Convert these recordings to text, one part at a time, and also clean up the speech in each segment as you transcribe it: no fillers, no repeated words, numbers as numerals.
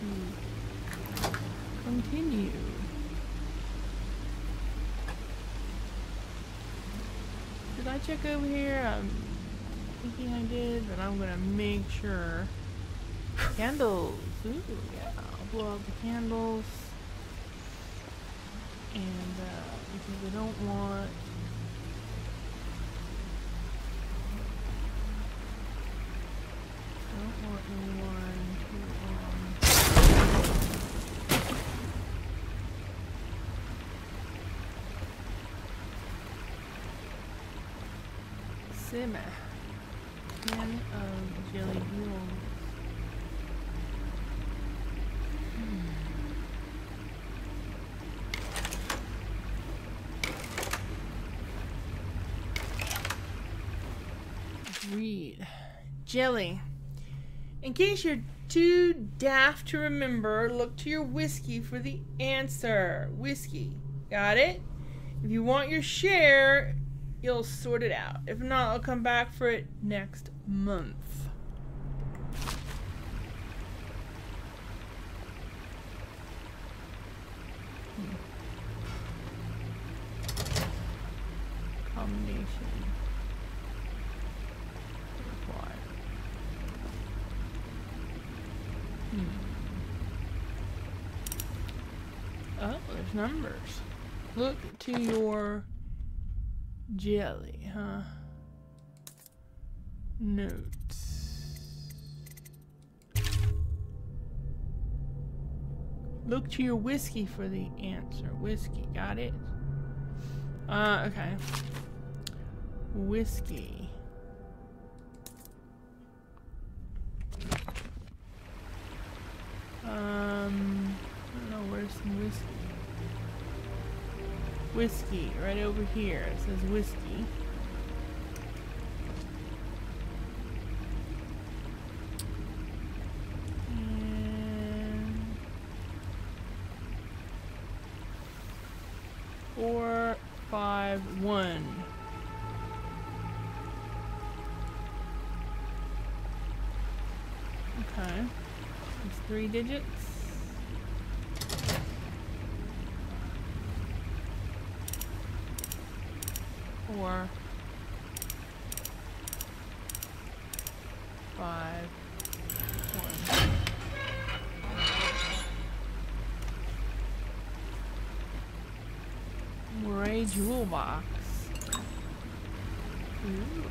to continue. Did I check over here? I'm thinking I did, but I'm gonna make sure. Candles. Ooh, yeah. I'll blow out the candles. And because I don't want anyone to simmer. Can of jelly beans. Read. Jelly. In case you're too daft to remember, look to your whiskey for the answer. Whiskey. Got it? If you want your share, you'll sort it out. If not, I'll come back for it next month. Combination. Oh, there's numbers. Look to your jelly, huh? Notes. Look to your whiskey for the answer. Whiskey, got it? Okay. Whiskey. I don't know, where's some whiskey? Whiskey, right over here. It says whiskey. And 4, 5, 1. Okay. It's 3 digits. 4, 5, 1. Moray jewel box. Ooh.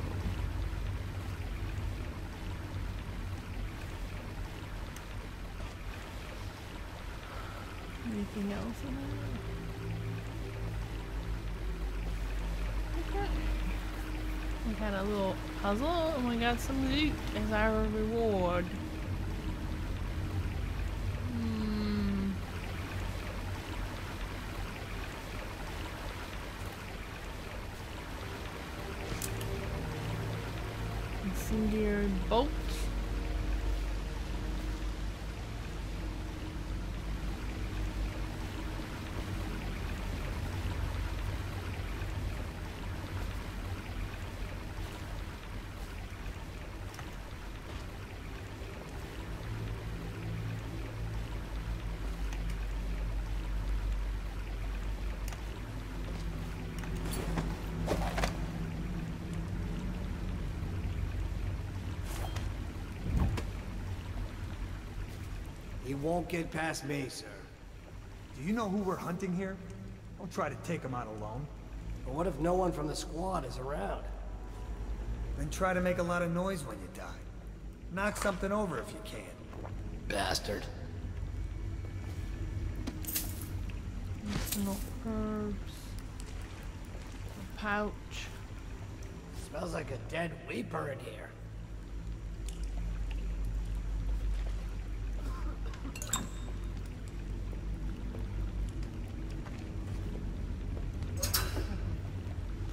Anything else in there? Okay. We had a little puzzle and we got some loot as our reward. Incendiary bolt. He won't get past me, sir. Do you know who we're hunting here? Don't try to take him out alone. But what if no one from the squad is around? Then try to make a lot of noise when you die. Knock something over if you can. Bastard. Medicinal herbs. A pouch. Smells like a dead weeper in here.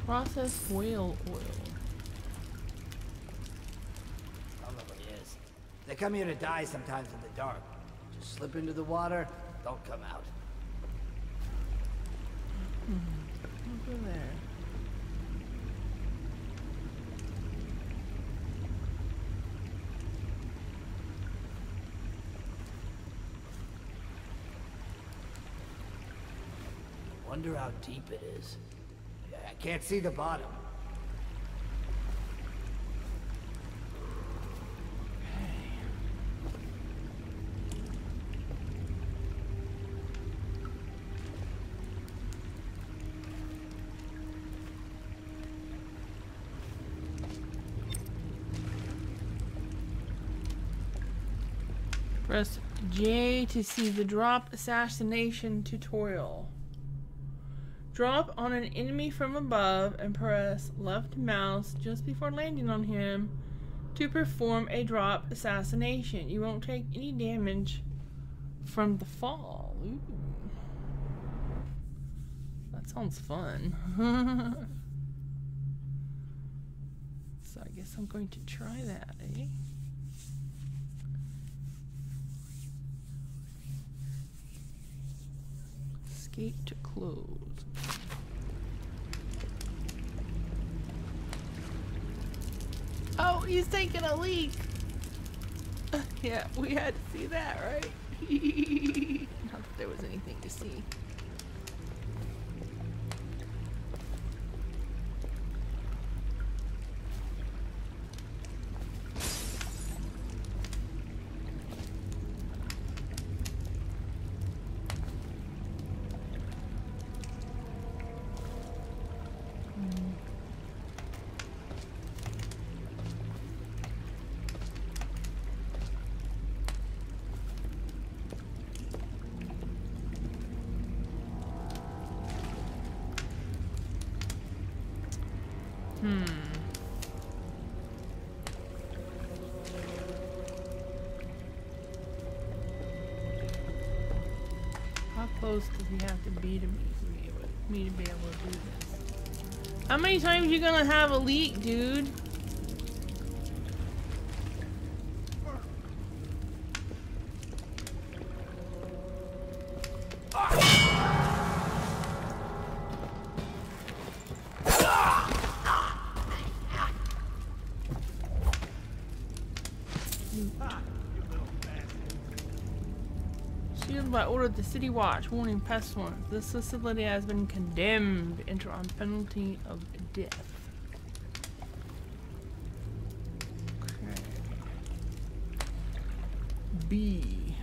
Processed whale oil. Probably is. They come here to die sometimes in the dark. Just slip into the water, don't come out. Over there. Wonder how deep it is. I can't see the bottom. Press J to see the drop assassination tutorial. Drop on an enemy from above and press left mouse just before landing on him to perform a drop assassination. You won't take any damage from the fall. Ooh. That sounds fun. So I guess I'm going to try that, eh? Escape to close. Oh, he's taking a leak. Yeah, we had to see that, right? Not that there was anything to see. How close does he have to be to me to be able to do this? How many times you gonna have a leak, dude? By order of the City Watch, warning pestilence. This facility has been condemned to enter on penalty of death. Okay. B.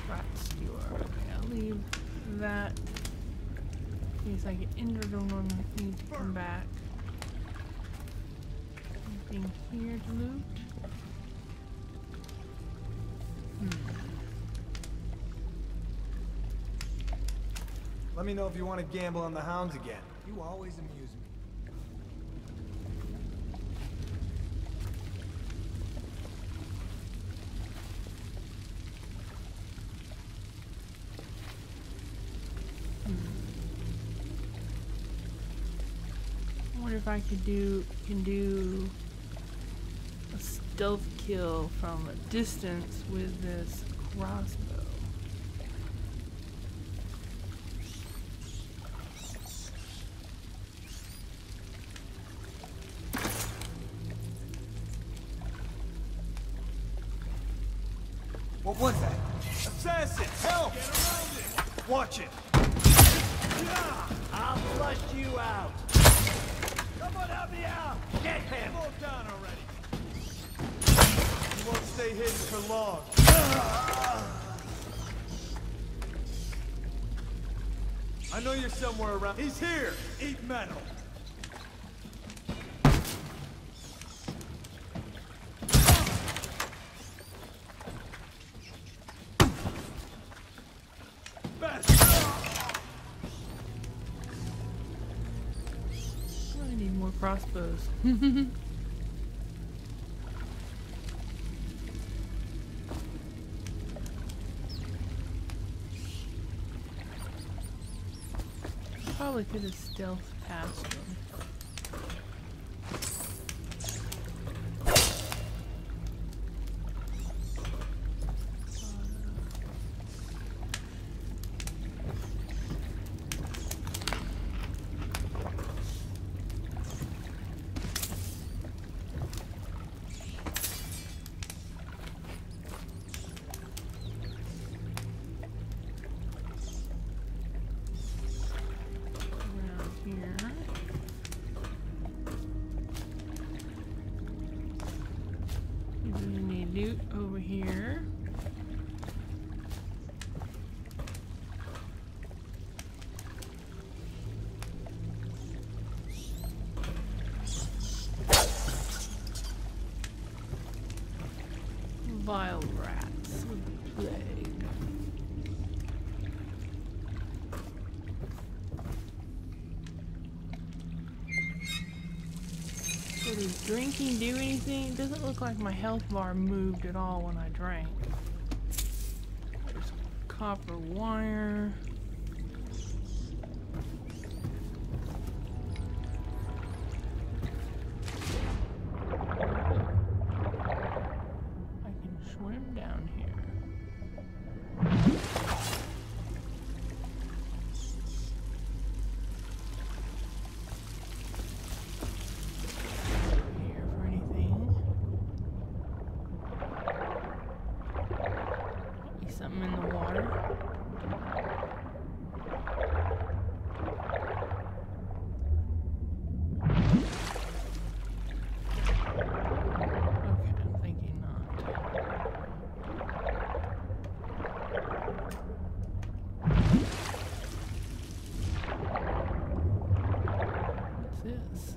Rat stealer. Okay, I'll leave that in case I get injured or need to come back. Anything here to loot? Let me know if you want to gamble on the Hounds again. You always amuse me. I wonder if I can do a stealth kill from a distance with this crossbow. What was that? Assassin! Help! Get around it! Watch it! I'll flush you out. Someone help me out! Get him! Slow down already! You won't stay hidden for long. I know you're somewhere around. He's here! Eat metal! I need more crossbows. Probably could have stealth past them. loot over here. Vile rats with the plague. So does drinking do anything? It doesn't look like my health bar moved at all when I drank. There's copper wire. Something in the water. Okay, I'm thinking not. What's this?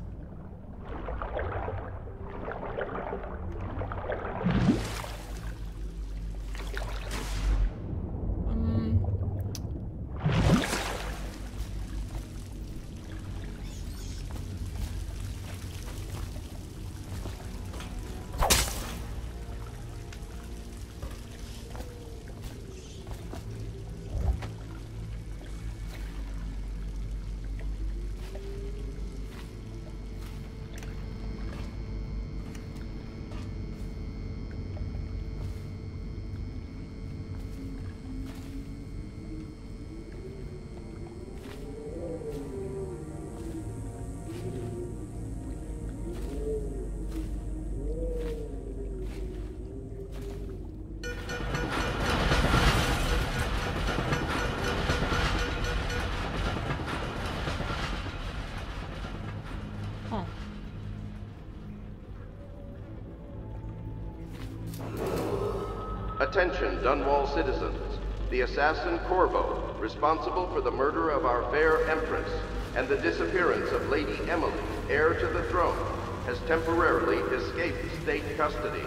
Attention, Dunwall citizens. The assassin Corvo, responsible for the murder of our fair Empress and the disappearance of Lady Emily, heir to the throne, has temporarily escaped state custody.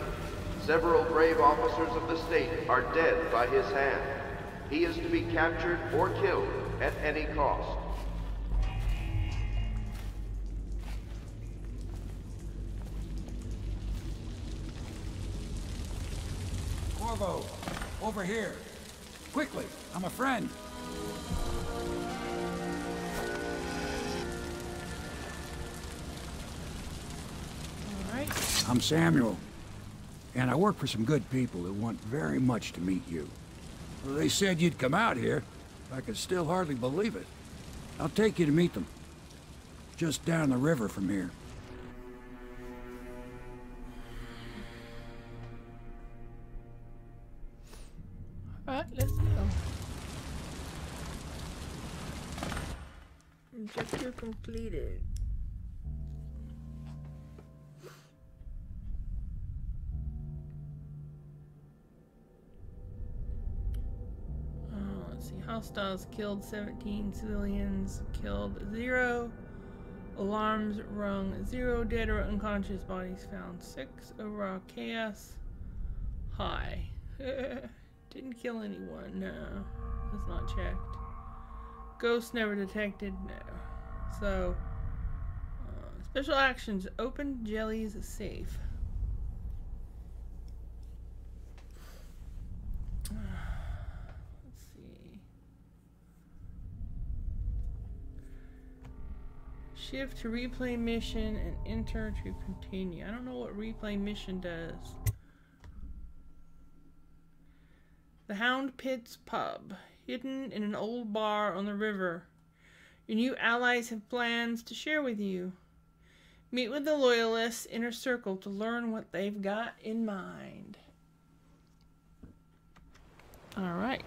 Several brave officers of the state are dead by his hand. He is to be captured or killed at any cost. Corvo, over here. Quickly, I'm a friend. All right. I'm Samuel, and I work for some good people who want very much to meet you. Well, they said you'd come out here. I could still hardly believe it. I'll take you to meet them. Just down the river from here. Alright, let's go. Objective completed. Let's see. Hostiles killed 17 civilians, killed 0. Alarms rung 0. Dead or unconscious bodies found 6. Overall chaos high. Didn't kill anyone, no. That's not checked. Ghosts never detected, no. So, special actions. Open Jelly's safe. Let's see. Shift to replay mission and enter to continue. I don't know what replay mission does. The Hound Pit's pub, hidden in an old bar on the river. Your new allies have plans to share with you. Meet with the Loyalists' inner circle to learn what they've got in mind. All right.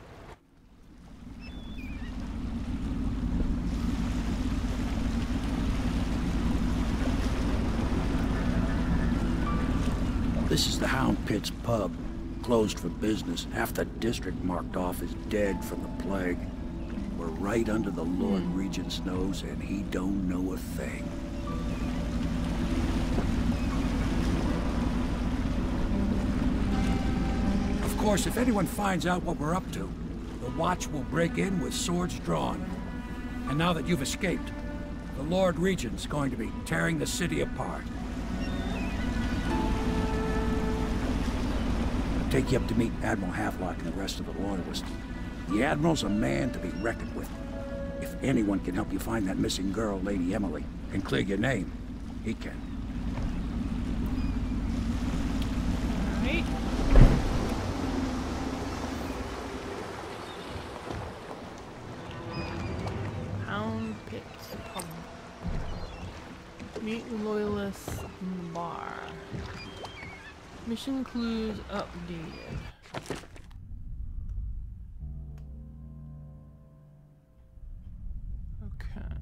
This is the Hound Pit's pub. Closed for business. Half the district marked off as dead from the plague. We're right under the Lord Regent's nose, and he don't know a thing. Of course, if anyone finds out what we're up to, the Watch will break in with swords drawn. And now that you've escaped, the Lord Regent's going to be tearing the city apart. I'll take you up to meet Admiral Havelock and the rest of the Loyalists. The Admiral's a man to be reckoned with. If anyone can help you find that missing girl, Lady Emily, and clear your name, he can. Alright. Hound Pit's pub. Meet the Loyalists in the bar. Mission clues updated. Okay.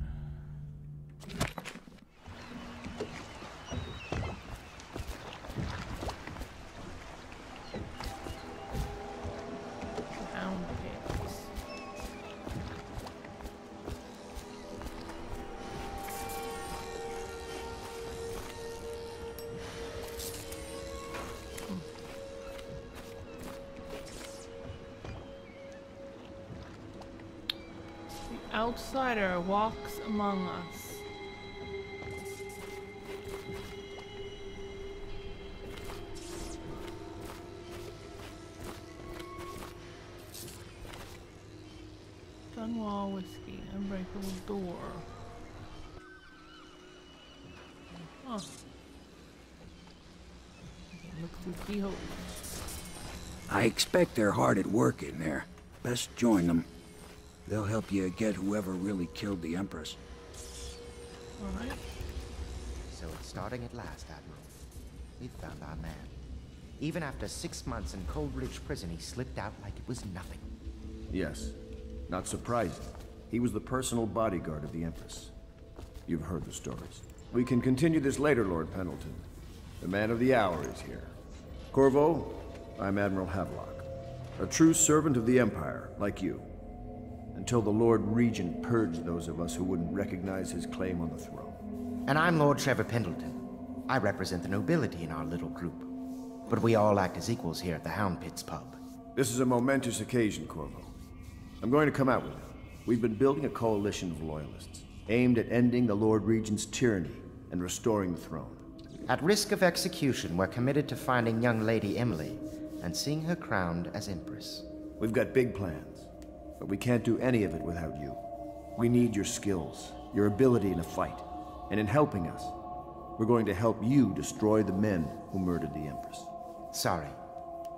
Hound Pits. The outsider walks among us. Dunwall whiskey, unbreakable door. Huh. Look through keyholes. I expect they're hard at work in there. Best join them. They'll help you get whoever really killed the Empress. Alright. So it's starting at last, Admiral. We've found our man. Even after 6 months in Coldridge Prison, he slipped out like it was nothing. Yes. Not surprising. He was the personal bodyguard of the Empress. You've heard the stories. We can continue this later, Lord Pendleton. The man of the hour is here. Corvo, I'm Admiral Havelock. A true servant of the Empire, like you. Until the Lord Regent purged those of us who wouldn't recognize his claim on the throne. And I'm Lord Trevor Pendleton. I represent the nobility in our little group. But we all act as equals here at the Hound Pit's pub. This is a momentous occasion, Corvo. I'm going to come out with it. We've been building a coalition of loyalists, aimed at ending the Lord Regent's tyranny and restoring the throne. At risk of execution, we're committed to finding young Lady Emily and seeing her crowned as Empress. We've got big plans, but we can't do any of it without you. We need your skills, your ability in a fight, and in helping us, we're going to help you destroy the men who murdered the Empress. Sorry,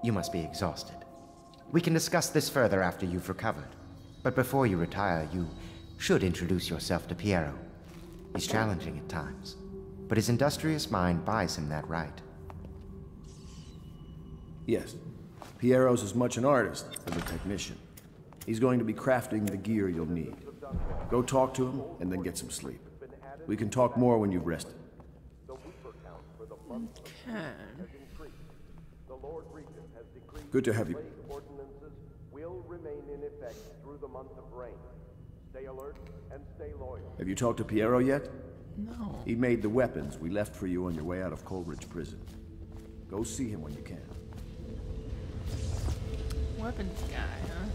you must be exhausted. We can discuss this further after you've recovered. But before you retire, you should introduce yourself to Piero. He's challenging at times, but his industrious mind buys him that right. Yes, Piero's as much an artist as a technician. He's going to be crafting the gear you'll need. Go talk to him, and then get some sleep. We can talk more when you've rested. Okay. Good to have you. Ordinances will remain in effect through the month of rain. Stay alert and stay loyal. Have you talked to Piero yet? No. He made the weapons we left for you on your way out of Coleridge Prison. Go see him when you can. Weapons guy, huh?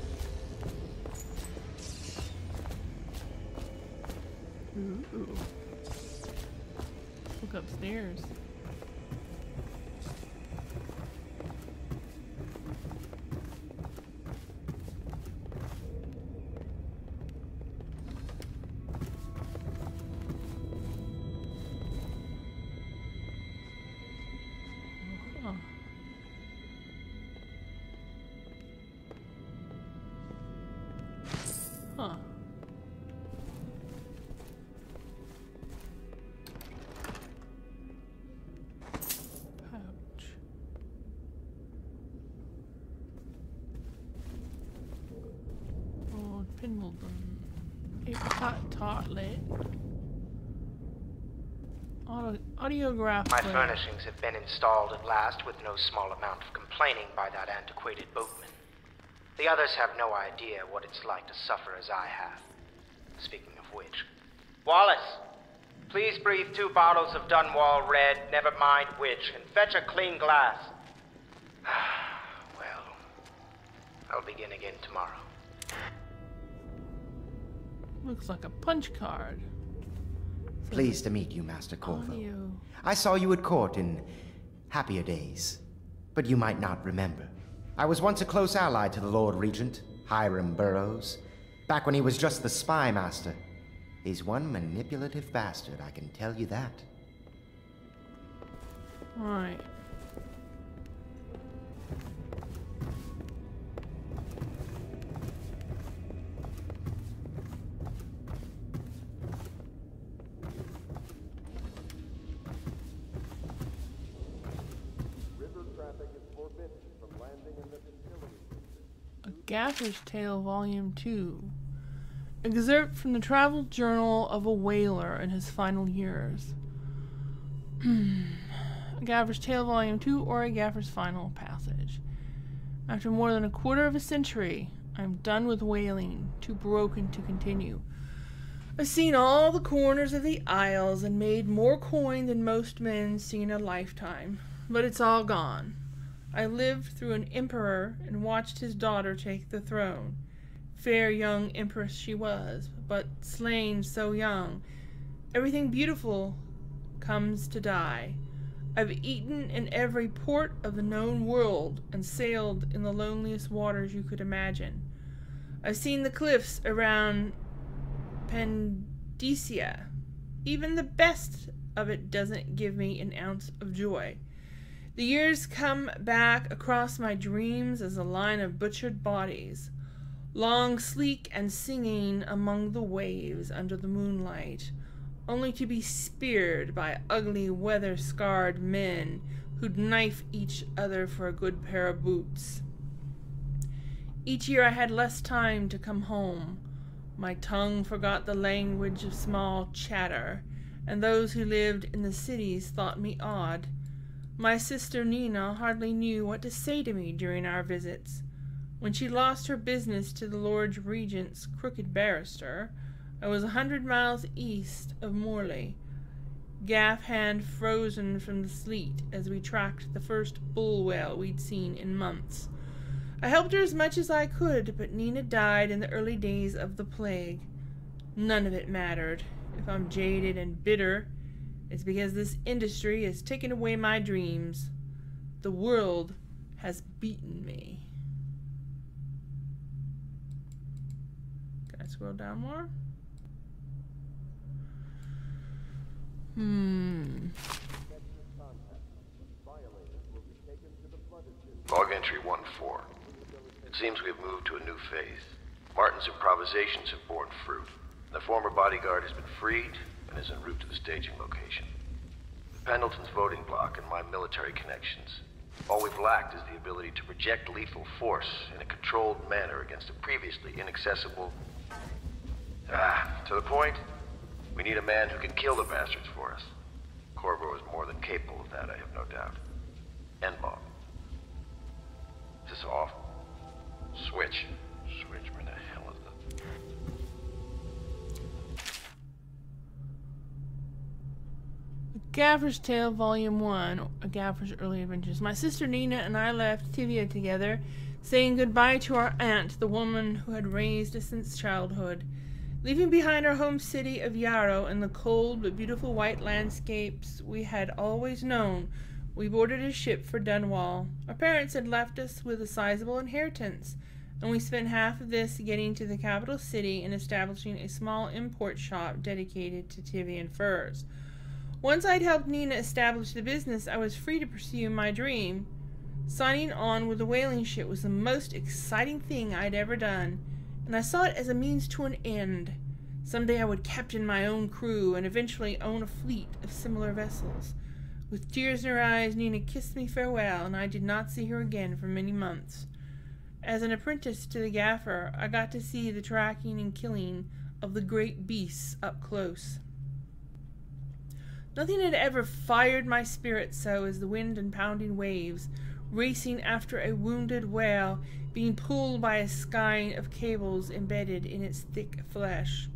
Ooh. Look upstairs. Huh. Pouch. Lord Pendleton. A hot tartlet. Audiograph My player. furnishings have been installed at last with no small amount of complaining by that antiquated boatman. The others have no idea what it's like to suffer as I have. Speaking of which... Wallace! Please breathe 2 bottles of Dunwall Red, never mind which, and fetch a clean glass. Well, I'll begin again tomorrow. Looks like a punch card. Pleased to meet you, Master Corvo. Audio. I saw you at court in happier days, but you might not remember. I was once a close ally to the Lord Regent, Hiram Burroughs, back when he was just the spy master. He's one manipulative bastard, I can tell you that. Right. A Gaffer's Tale, Volume 2. Excerpt from the Travel Journal of a Whaler in his final years. A Gaffer's Tale, Volume 2, or a Gaffer's Final Passage. After more than a quarter of a century, I am done with whaling, too broken to continue. I've seen all the corners of the Isles and made more coin than most men see in a lifetime, but it's all gone. I lived through an emperor and watched his daughter take the throne. Fair young empress she was, but slain so young. Everything beautiful comes to die. I've eaten in every port of the known world and sailed in the loneliest waters you could imagine. I've seen the cliffs around Pendicia. Even the best of it doesn't give me an ounce of joy. The years come back across my dreams as a line of butchered bodies, long, sleek, and singing among the waves under the moonlight, only to be speared by ugly, weather-scarred men who'd knife each other for a good pair of boots. Each year I had less time to come home. My tongue forgot the language of small chatter, and those who lived in the cities thought me odd. My sister Nina hardly knew what to say to me during our visits. When she lost her business to the Lord Regent's crooked barrister, I was 100 miles east of Morley, gaff hand frozen from the sleet as we tracked the first bull whale we'd seen in months. I helped her as much as I could, but Nina died in the early days of the plague. None of it mattered. If I'm jaded and bitter, it's because this industry has taken away my dreams. The world has beaten me. Can I scroll down more? Log entry 1-4. It seems we have moved to a new phase. Martin's improvisations have borne fruit. The former bodyguard has been freed and is en route to the staging location. With Pendleton's voting block and my military connections, all we've lacked is the ability to project lethal force in a controlled manner against a previously inaccessible... to the point, we need a man who can kill the bastards for us. Corvo is more than capable of that, I have no doubt. N-bomb. Is this off? Switch. Switch, where the hell is it? A Gaffer's Tale, Volume 1, A Gaffer's Early Adventures. My sister Nina and I left Tivia together, saying goodbye to our aunt, the woman who had raised us since childhood. Leaving behind our home city of Yarrow and the cold but beautiful white landscapes we had always known, we boarded a ship for Dunwall. Our parents had left us with a sizable inheritance, and we spent half of this getting to the capital city and establishing a small import shop dedicated to Tivian furs. Once I'd helped Nina establish the business, I was free to pursue my dream. Signing on with the whaling ship was the most exciting thing I'd ever done, and I saw it as a means to an end. Someday I would captain my own crew and eventually own a fleet of similar vessels. With tears in her eyes, Nina kissed me farewell, and I did not see her again for many months. As an apprentice to the gaffer, I got to see the tracking and killing of the great beasts up close. Nothing had ever fired my spirit so as the wind and pounding waves, racing after a wounded whale, being pulled by a skein of cables embedded in its thick flesh.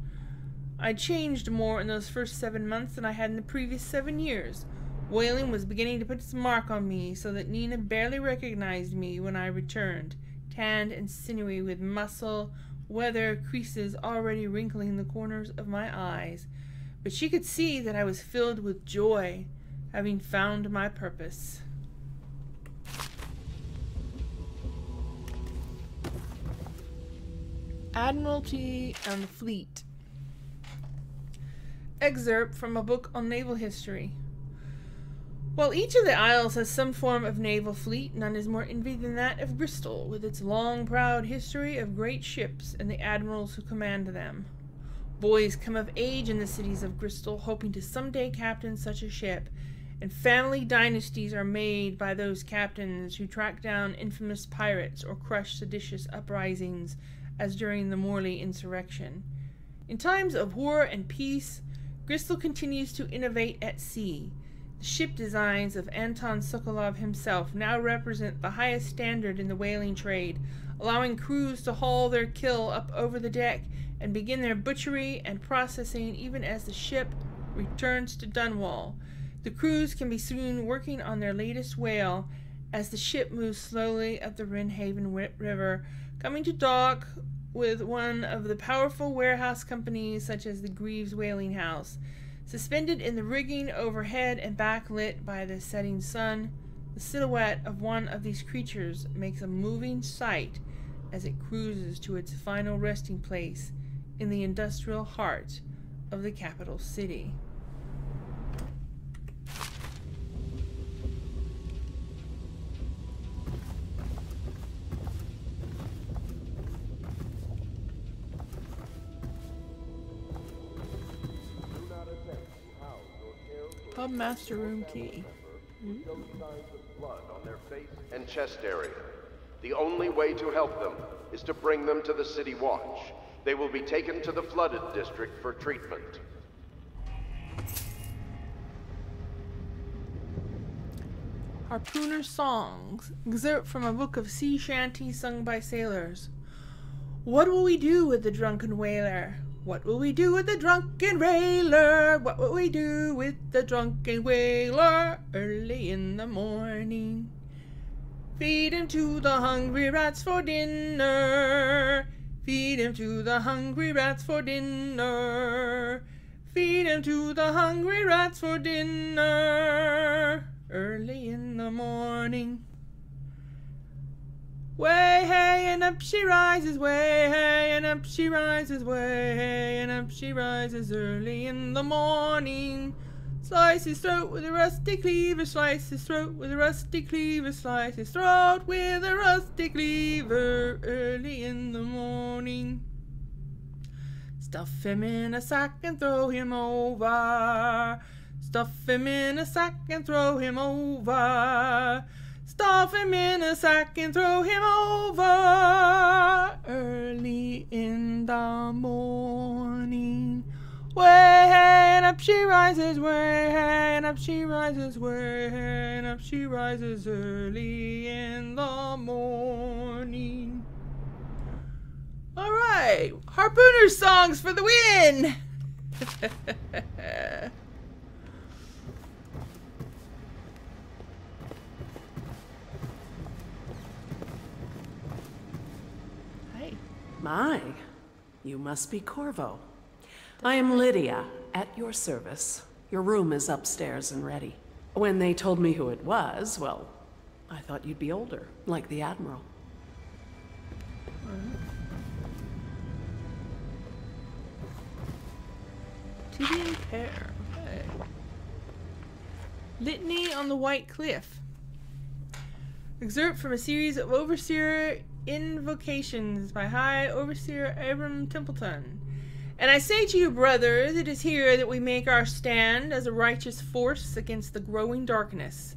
I changed more in those first 7 months than I had in the previous 7 years. Whaling was beginning to put its mark on me, so that Nina barely recognized me when I returned, tanned and sinewy with muscle, weather creases already wrinkling the corners of my eyes. But she could see that I was filled with joy, having found my purpose. Admiralty and the Fleet. Excerpt from a book on naval history. While each of the isles has some form of naval fleet, none is more envied than that of Bristol, with its long, proud history of great ships and the admirals who command them. Boys come of age in the cities of Bristol, hoping to someday captain such a ship, and family dynasties are made by those captains who track down infamous pirates or crush seditious uprisings, as during the Morley insurrection. In times of war and peace, Bristol continues to innovate at sea. The ship designs of Anton Sokolov himself now represent the highest standard in the whaling trade, allowing crews to haul their kill up over the deck and begin their butchery and processing even as the ship returns to Dunwall. The crews can be seen working on their latest whale as the ship moves slowly up the Wrenhaven River, coming to dock with one of the powerful warehouse companies such as the Greaves Whaling House. Suspended in the rigging overhead and backlit by the setting sun, the silhouette of one of these creatures makes a moving sight as it cruises to its final resting place in the industrial heart of the capital city. Hub master room key. Blood on their face and chest area. The only way to help them is to bring them to the City Watch. They will be taken to the flooded district for treatment. Harpooner songs. Excerpt from a book of sea shanties sung by sailors. What will we do with the drunken whaler? What will we do with the drunken whaler? What will we do with the drunken whaler early in the morning? Feed him to the hungry rats for dinner. Feed him to the hungry rats for dinner. Feed him to the hungry rats for dinner early in the morning. Way hey and up she rises, way hey and up she rises, way hey and up she rises early in the morning. Slice his throat with a rusty cleaver, slice his throat with a rusty cleaver, slice his throat with a rusty cleaver early in the morning. Stuff him in a sack and throw him over. Stuff him in a sack and throw him over. Stuff him in a sack and throw him over early in the morning. Way hey and up she rises, way hey and up she rises, way hey and up she rises early in the morning. All right, harpooner songs for the win. My, you must be Corvo. I am Lydia, at your service. Your room is upstairs and ready. When they told me who it was, well, I thought you'd be older, like the Admiral. TV and pair. Okay. Litany on the White Cliff. Excerpt from a series of Overseer Invocations by High Overseer Abram Templeton. And I say to you, brothers, it is here that we make our stand as a righteous force against the growing darkness.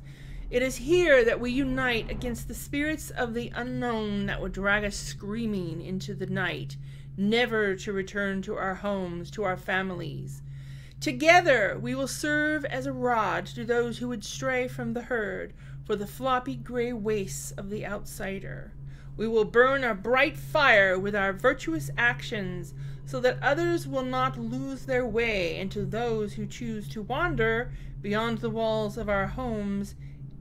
It is here that we unite against the spirits of the unknown that would drag us screaming into the night, never to return to our homes, to our families. Together we will serve as a rod to those who would stray from the herd for the floppy gray wastes of the outsider. We will burn a bright fire with our virtuous actions so that others will not lose their way, and to those who choose to wander beyond the walls of our homes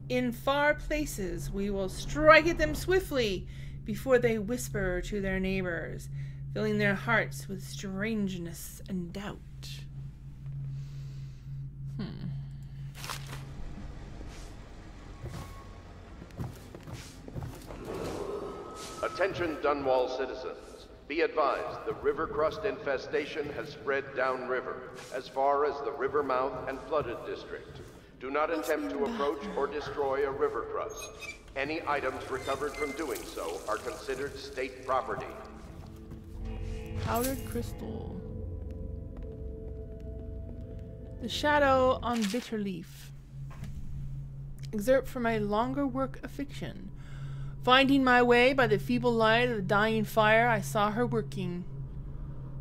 in far places, we will strike at them swiftly before they whisper to their neighbors, filling their hearts with strangeness and doubt. Attention Dunwall citizens. Be advised, the river crust infestation has spread downriver, as far as the river mouth and flooded district. Do not attempt to approach or destroy a river crust. Any items recovered from doing so are considered state property. Powdered crystal. The shadow on bitter leaf. Excerpt from a longer work of fiction. Finding my way by the feeble light of the dying fire, I saw her working.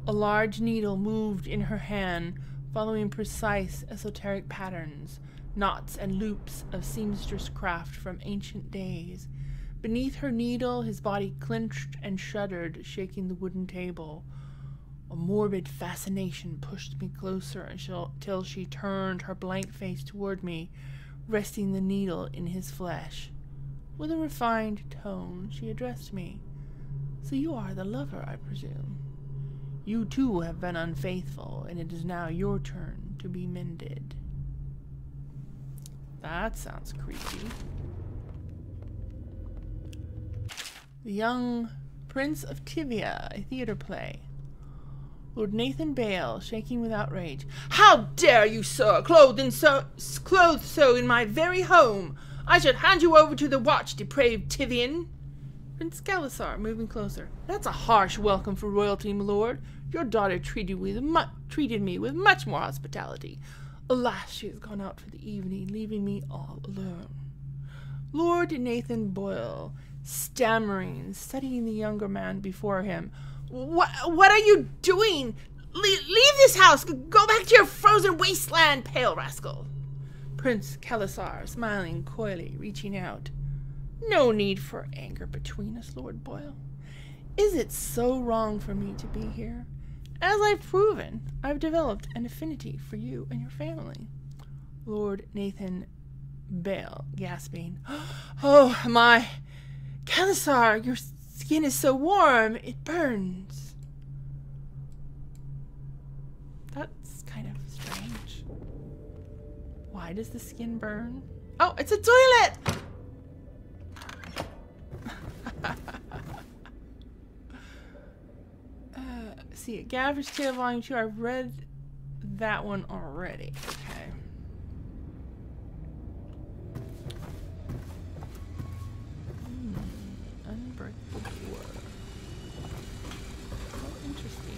A large needle moved in her hand, following precise esoteric patterns, knots and loops of seamstress craft from ancient days. Beneath her needle, his body clenched and shuddered, shaking the wooden table. A morbid fascination pushed me closer until she turned her blank face toward me, resting the needle in his flesh. With a refined tone, she addressed me. So you are the lover, I presume. You too have been unfaithful, and it is now your turn to be mended. That sounds creepy. The Young Prince of Tivia, a theater play. Lord Nathan Bale, shaking with outrage. How dare you, sir, clothed so in my very home! I should hand you over to the watch, depraved Tivian. Prince Galisar, moving closer. That's a harsh welcome for royalty, my lord. Your daughter treated me with much more hospitality. Alas, she has gone out for the evening, leaving me all alone. Lord Nathan Boyle, stammering, studying the younger man before him. What are you doing? Leave this house! Go back to your frozen wasteland, pale rascal! Prince Galisar, smiling coyly, reaching out. No need for anger between us, Lord Boyle. Is it so wrong for me to be here? As I've proven, I've developed an affinity for you and your family. Lord Nathan Bale, gasping. Oh, my... Galisar, your skin is so warm, it burns. That's kind of strange. Why does the skin burn? Oh, it's a toilet! See, Gavra's Tale Volume 2. I've read that one already. Okay. Unbreakable door. Oh, interesting.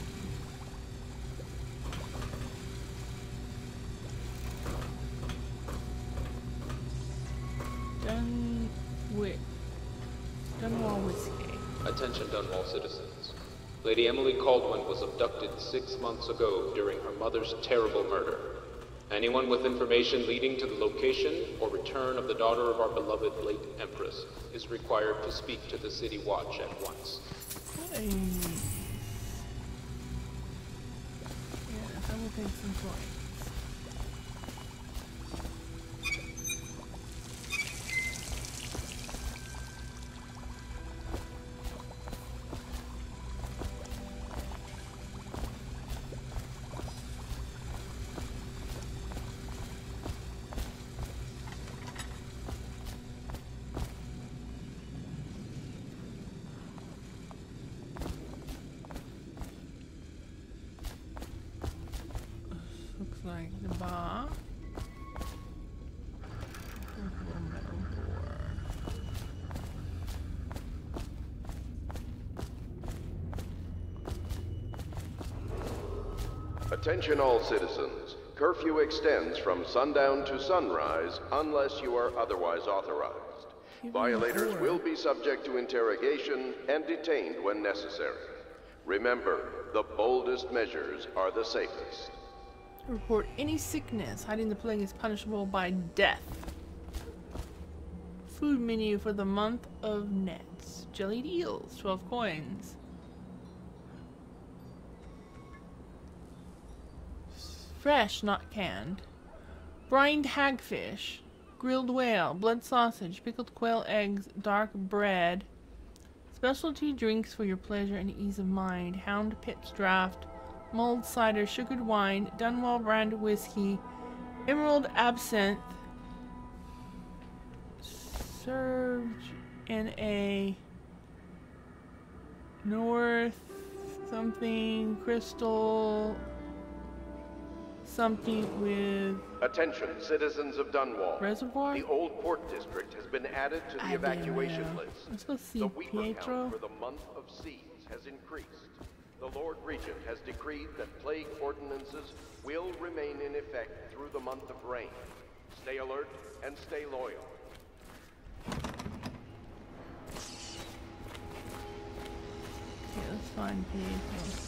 Dunwall Whiskey. Attention Dunwall citizens. Lady Emily Caldwin was abducted 6 months ago during her mother's terrible murder. Anyone with information leading to the location or return of the daughter of our beloved late Empress is required to speak to the City Watch at once. Hey. Yeah, that will take some points. Like the bar. Attention all citizens. Curfew extends from sundown to sunrise unless you are otherwise authorized. Violators will be subject to interrogation and detained when necessary. Remember, the boldest measures are the safest. Report any sickness. Hiding the plague is punishable by death. Food menu for the month of nets. Jellied eels, 12 coins. Fresh, not canned. Brined hagfish. Grilled whale. Blood sausage. Pickled quail eggs. Dark bread. Specialty drinks for your pleasure and ease of mind. Hound pitch draft. Mulled cider. Sugared wine. Dunwall brand whiskey. Emerald absinthe. Served in a North something crystal something with Attention, citizens of Dunwall. reservoir. The old port district has been added to the evacuation list. I'm supposed to see The weaver Pietro. count for the month of seas has increased. The Lord Regent has decreed that plague ordinances will remain in effect through the month of rain. Stay alert and stay loyal. Okay, let's find Pietro.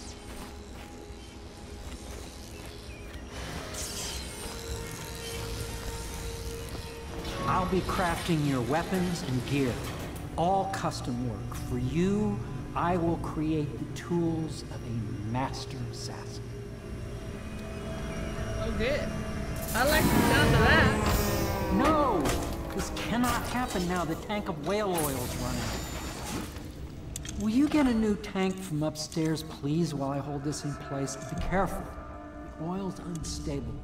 I'll be crafting your weapons and gear. All custom work. For you, I will create the tools of a master assassin. Oh, good. I like the sound of that. No! This cannot happen now. The tank of whale oil's run out. Will you get a new tank from upstairs, please, while I hold this in place? Be careful. The oil's unstable.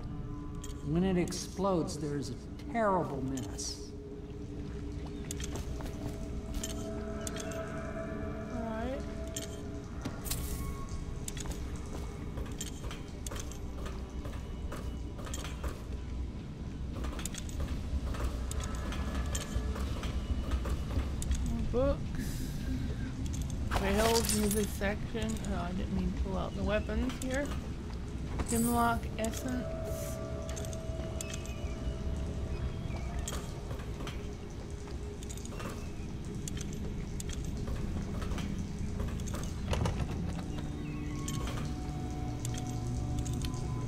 When it explodes, there is a terrible mess. Alright. Books. Rails, music section. Oh, I didn't mean to pull out the weapons here. Gimlock essence.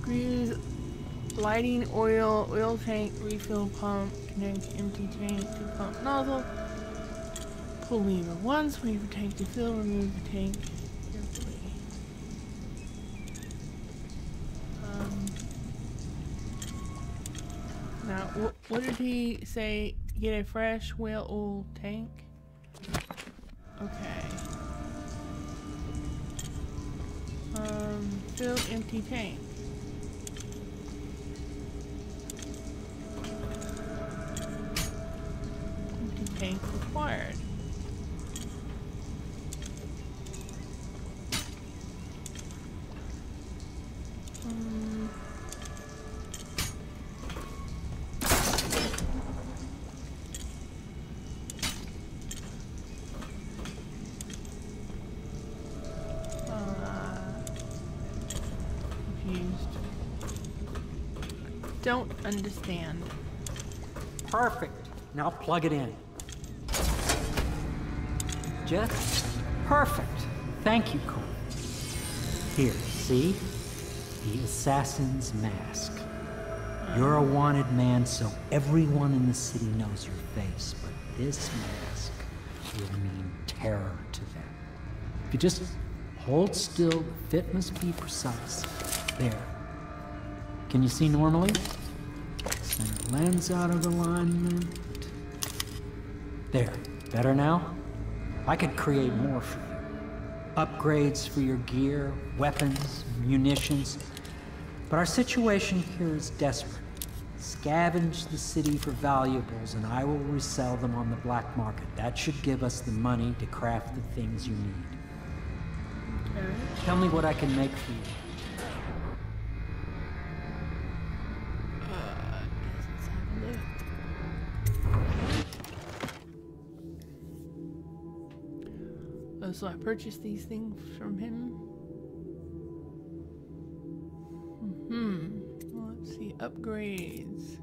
Grease, lighting, oil tank, refill pump, connect empty tank to pump nozzle. Pull lever once, wait for tank to fill, remove the tank carefully. Now, what did he say? Get a fresh whale oil tank? Okay. Fill empty tank. Empty tank required. Don't understand. Perfect. Now plug it in. Just perfect. Thank you, Cole. Here, see? The assassin's mask. You're a wanted man, so everyone in the city knows your face, but this mask will mean terror to them. If you just hold still, the fit must be precise. There. Can you see normally? Center lens out of alignment. There. Better now? I could create more for you. Upgrades for your gear, weapons, munitions. But our situation here is desperate. Scavenge the city for valuables and I will resell them on the black market. That should give us the money to craft the things you need. Okay. Tell me what I can make for you. Let's have a look. Oh, so I purchased these things from him. Well, let's see. Upgrades.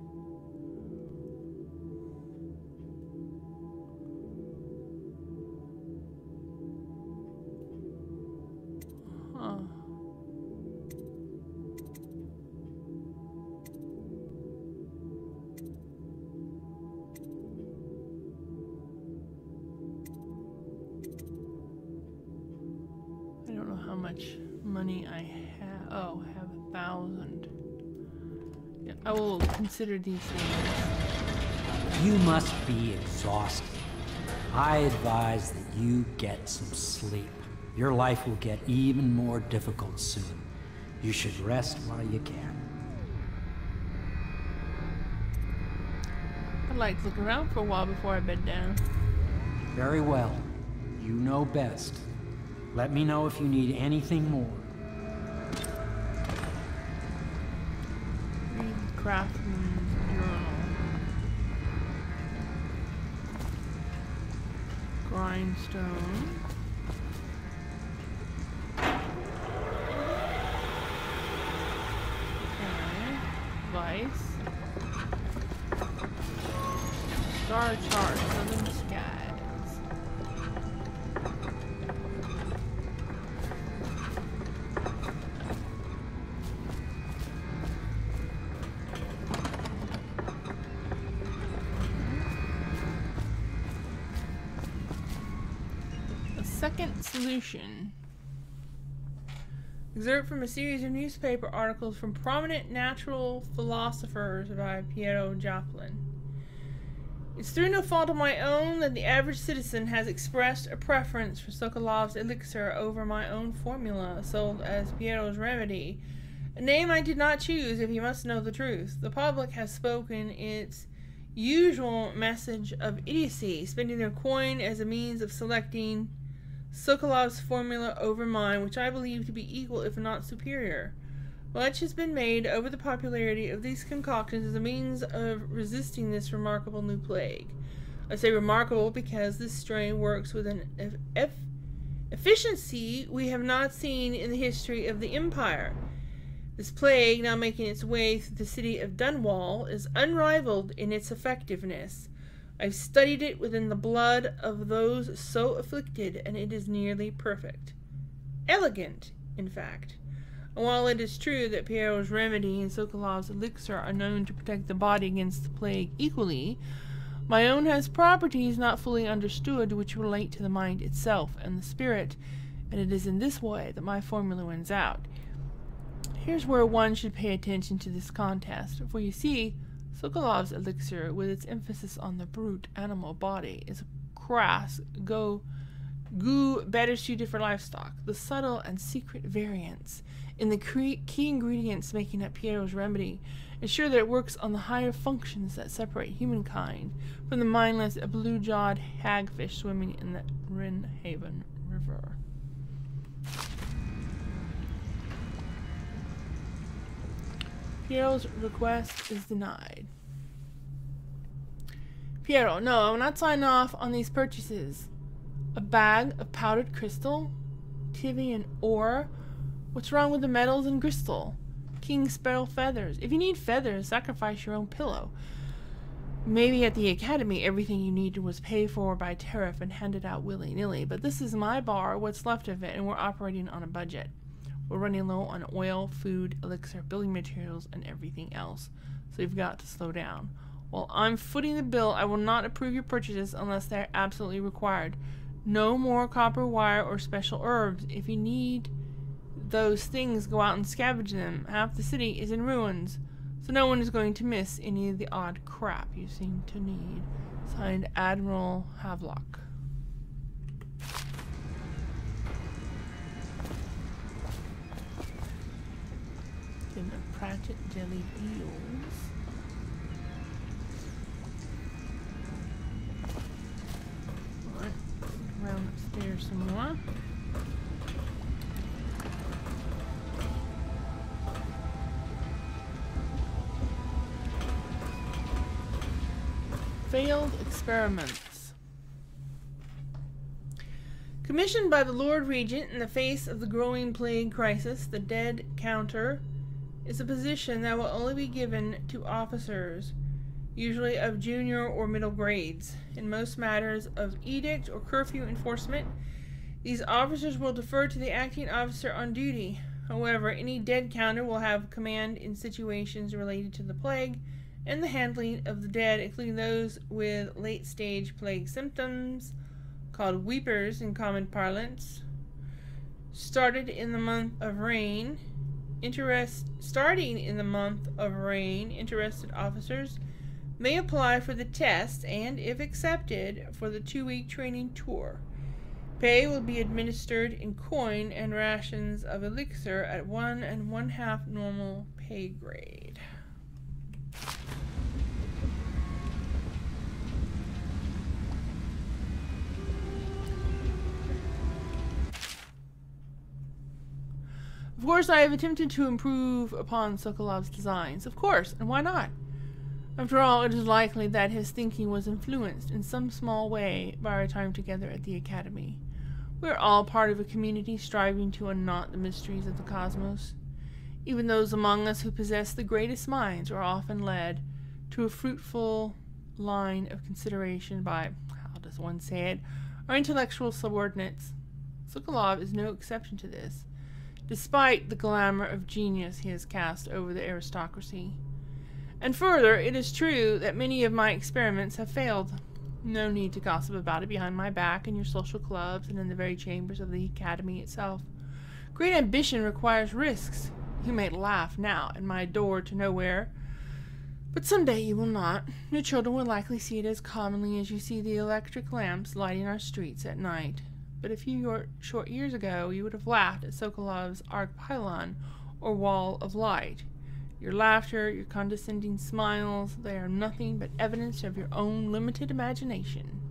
how much money I have. Oh, I have 1,000. Yeah, I will consider these things. You must be exhausted. I advise that you get some sleep. Your life will get even more difficult soon. You should rest while you can. I'd like to look around for a while before I bed down. Very well. You know best. Let me know if you need anything more. Read Craftsman's Journal. Grindstone. Okay. Vice. Star chart. Southern skies. A second solution. Excerpt from a series of newspaper articles from prominent natural philosophers by Piero Joplin. It's through no fault of my own that the average citizen has expressed a preference for Sokolov's elixir over my own formula, sold as Piero's remedy, a name I did not choose if you must know the truth. The public has spoken its usual message of idiocy, spending their coin as a means of selecting Sokolov's formula over mine, which I believe to be equal if not superior. Much has been made over the popularity of these concoctions as a means of resisting this remarkable new plague. I say remarkable because this strain works with an efficiency we have not seen in the history of the Empire. This plague, now making its way through the city of Dunwall, is unrivaled in its effectiveness. I've studied it within the blood of those so afflicted, and it is nearly perfect. Elegant, in fact. And while it is true that Piero's remedy and Sokolov's elixir are known to protect the body against the plague equally, my own has properties not fully understood which relate to the mind itself and the spirit, and it is in this way that my formula wins out. Here's where one should pay attention to this contest, for you see, Sokolov's elixir, with its emphasis on the brute animal body, is a crass, goo better suited for livestock. The subtle and secret variance in the key ingredients making up Piero's remedy ensure that it works on the higher functions that separate humankind from the mindless, blue-jawed hagfish swimming in the Rinhaven River. Piero's request is denied. Piero, no, I will not sign off on these purchases. A bag of powdered crystal? Tivian ore? What's wrong with the metals and crystal? King sparrow feathers. If you need feathers, sacrifice your own pillow. Maybe at the academy everything you needed was paid for by tariff and handed out willy-nilly, but this is my bar, what's left of it, and we're operating on a budget. We're running low on oil, food, elixir, building materials, and everything else, so you've got to slow down. While I'm footing the bill, I will not approve your purchases unless they're absolutely required. No more copper wire or special herbs. If you need those things, go out and scavenge them. Half the city is in ruins, so no one is going to miss any of the odd crap you seem to need. Signed, Admiral Havelock. Then a Pratchett jellied eels. Alright, around upstairs some more. Failed experiments. Commissioned by the Lord Regent in the face of the growing plague crisis, the dead counter is a position that will only be given to officers, usually of junior or middle grades. In most matters of edict or curfew enforcement, these officers will defer to the acting officer on duty. However, any dead counter will have command in situations related to the plague and the handling of the dead, including those with late-stage plague symptoms, called weepers in common parlance. starting in the month of rain, interested officers may apply for the test and, if accepted, for the 2-week training tour. Pay will be administered in coin and rations of elixir at 1 1/2 normal pay grade. Of course, I have attempted to improve upon Sokolov's designs. Of course, and why not? After all, it is likely that his thinking was influenced in some small way by our time together at the Academy. We are all part of a community striving to unknot the mysteries of the cosmos. Even those among us who possess the greatest minds are often led to a fruitful line of consideration by, how does one say it, our intellectual subordinates. Sokolov is no exception to this, despite the glamour of genius he has cast over the aristocracy. And further, it is true that many of my experiments have failed. No need to gossip about it behind my back in your social clubs and in the very chambers of the Academy itself. Great ambition requires risks. You may laugh now at my door to nowhere, but someday you will not. Your children will likely see it as commonly as you see the electric lamps lighting our streets at night. But a few short years ago, you would have laughed at Sokolov's arc pylon or wall of light. Your laughter, your condescending smiles, they are nothing but evidence of your own limited imagination.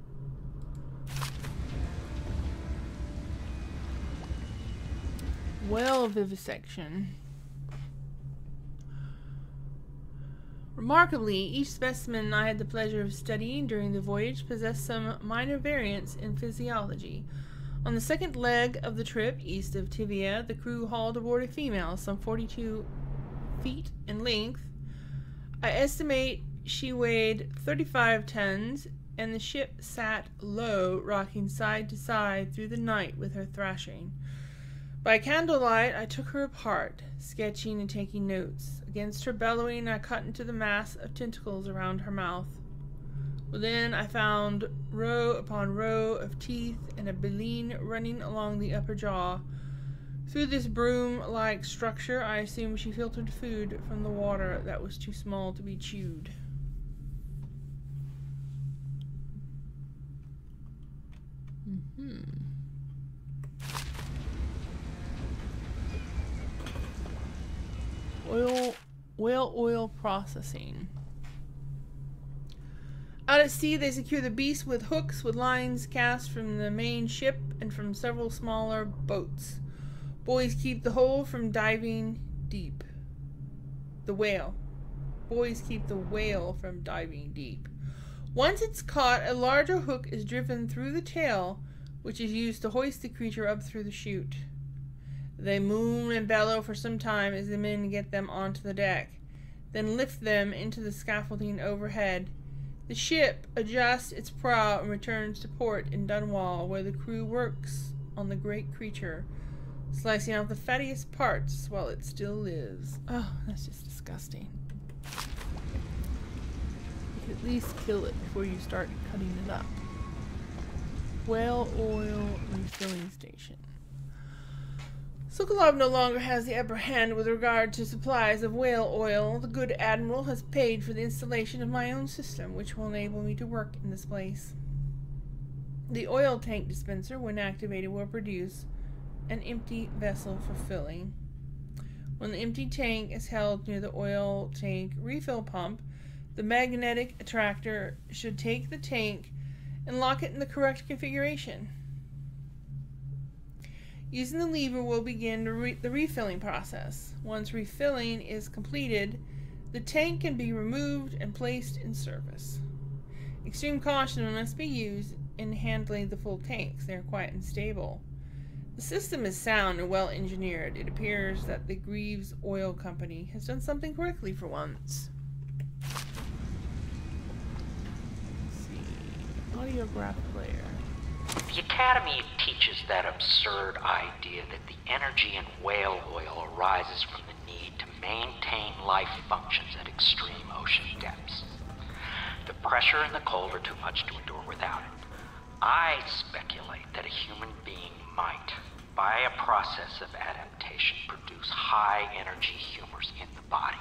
Whale vivisection. Remarkably, each specimen I had the pleasure of studying during the voyage possessed some minor variance in physiology. On the second leg of the trip, east of Tivia, the crew hauled aboard a female, some 42 feet in length. I estimate she weighed 35 tons, and the ship sat low, rocking side to side through the night with her thrashing. By candlelight, I took her apart, sketching and taking notes. Against her bellowing, I cut into the mass of tentacles around her mouth. Within, I found row upon row of teeth and a baleen running along the upper jaw. Through this broom-like structure, I assumed she filtered food from the water that was too small to be chewed. Whale oil processing. Out at sea, they secure the beast with hooks with lines cast from the main ship and from several smaller boats. Boys keep the whole from diving deep. Boys keep the whale from diving deep. Once it's caught, a larger hook is driven through the tail, which is used to hoist the creature up through the chute. They moan and bellow for some time as the men get them onto the deck, then lift them into the scaffolding overhead. The ship adjusts its prow and returns to port in Dunwall, where the crew works on the great creature, slicing out the fattiest parts while it still lives. Oh, that's just disgusting. You could at least kill it before you start cutting it up. Whale oil refilling station. Sokolov no longer has the upper hand with regard to supplies of whale oil. The good admiral has paid for the installation of my own system, which will enable me to work in this place. The oil tank dispenser, when activated, will produce an empty vessel for filling. When the empty tank is held near the oil tank refill pump, the magnetic attractor should take the tank and lock it in the correct configuration. Using the lever will begin the refilling process. Once refilling is completed, the tank can be removed and placed in service. Extreme caution must be used in handling the full tanks. They are quite unstable. The system is sound and well engineered. It appears that the Greaves Oil Company has done something correctly for once. Let's see. Audiograph player. The Academy teaches that absurd idea that the energy in whale oil arises from the need to maintain life functions at extreme ocean depths. The pressure and the cold are too much to endure without it. I speculate that a human being might, by a process of adaptation, produce high-energy humors in the body.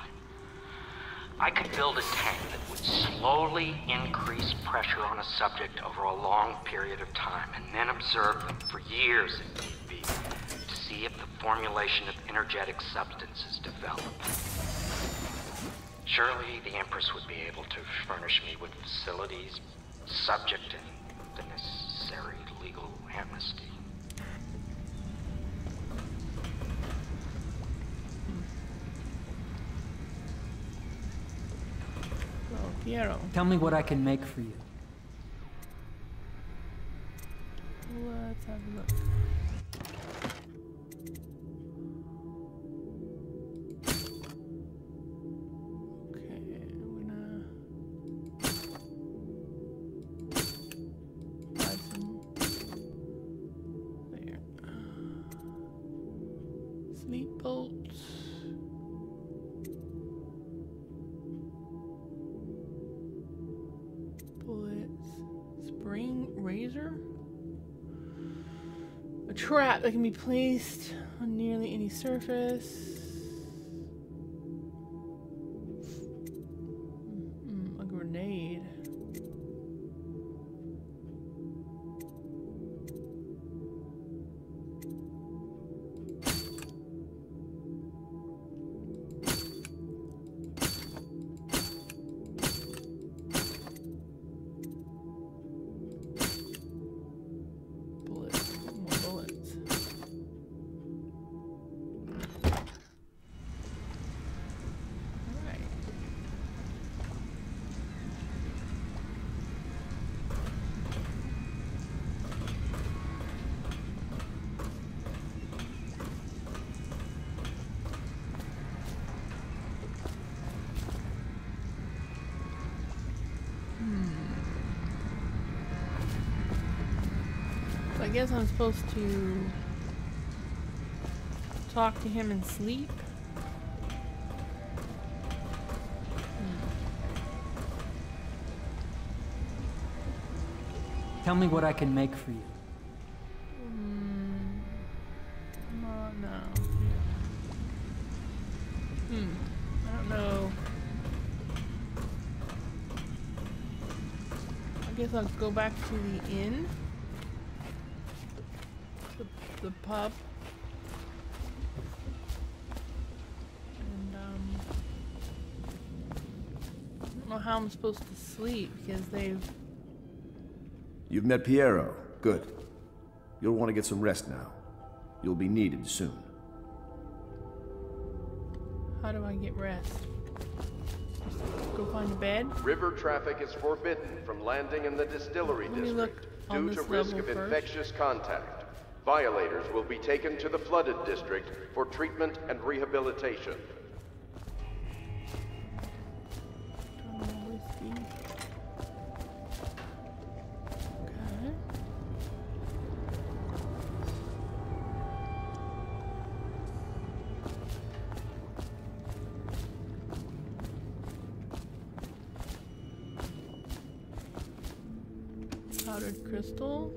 I could build a tank that would slowly increase pressure on a subject over a long period of time, and then observe them for years if need be, to see if the formulation of energetic substances developed. Surely the Empress would be able to furnish me with facilities subject to the necessary legal amnesty. Piero. Tell me what I can make for you. Let's have a look. Okay, I'm gonna buy some there. Sleep bolts. Spring razor? A trap that can be placed on nearly any surface. A grenade. I guess I'm supposed to talk to him and sleep. Tell me what I can make for you. No. I don't know. I guess I'll go back to the inn. The pub. And I don't know how I'm supposed to sleep because they've... You've met Piero. Good. You'll want to get some rest now. You'll be needed soon. How do I get rest? Go find a bed? River traffic is forbidden from landing in the distillery district due to risk of infectious contact. Violators will be taken to the flooded district for treatment and rehabilitation. Powdered crystal.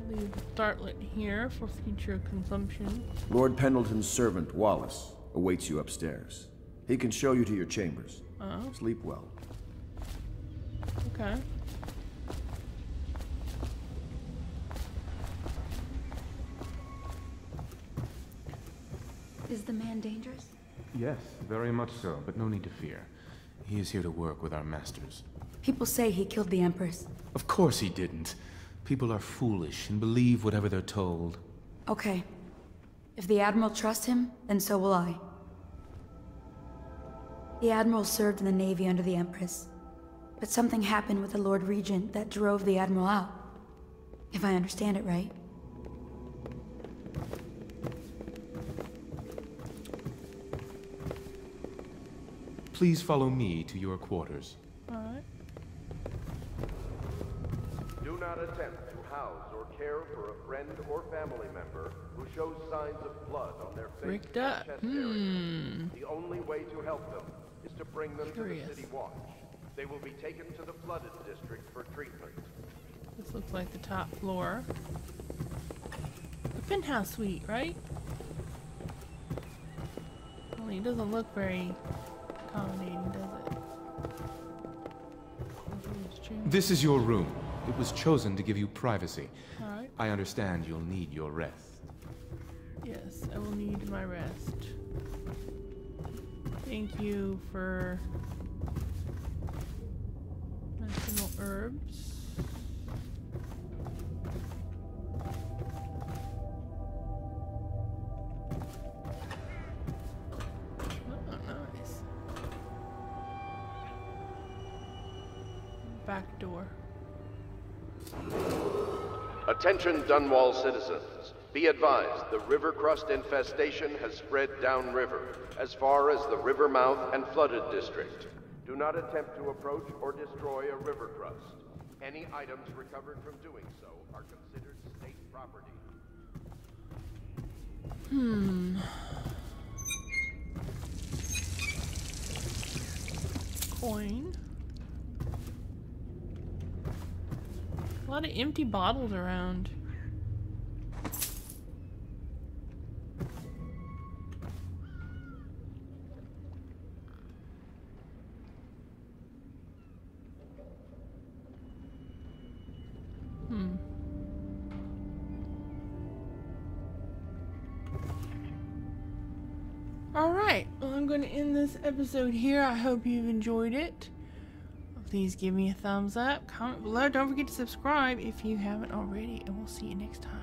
Leave Startlet here for future consumption. Lord Pendleton's servant, Wallace, awaits you upstairs. He can show you to your chambers. Oh. Sleep well. Okay. Is the man dangerous? Yes, very much so, but no need to fear. He is here to work with our masters. People say he killed the Empress. Of course he didn't. People are foolish and believe whatever they're told. Okay. If the Admiral trusts him, then so will I. The Admiral served in the Navy under the Empress. But something happened with the Lord Regent that drove the Admiral out. If I understand it right. Please follow me to your quarters. Alright. Do not attempt to house or care for a friend or family member who shows signs of blood on their face Rigged or up. chest area. The only way to help them is to bring them to the City Watch. They will be taken to the flooded district for treatment. This looks like the top floor. The penthouse suite, right? Only it doesn't look very accommodating, does it? This is your room. It was chosen to give you privacy. Alright. I understand you'll need your rest. Yes, I will need my rest. Thank you for medicinal herbs. Oh, nice. Back door. Attention Dunwall citizens. Be advised, the river crust infestation has spread downriver, as far as the river mouth and flooded district. Do not attempt to approach or destroy a river crust. Any items recovered from doing so are considered state property. Coin. A lot of empty bottles around. Alright, well, I'm going to end this episode here. I hope you've enjoyed it. Please give me a thumbs up, comment below. Don't forget to subscribe if you haven't already, and we'll see you next time.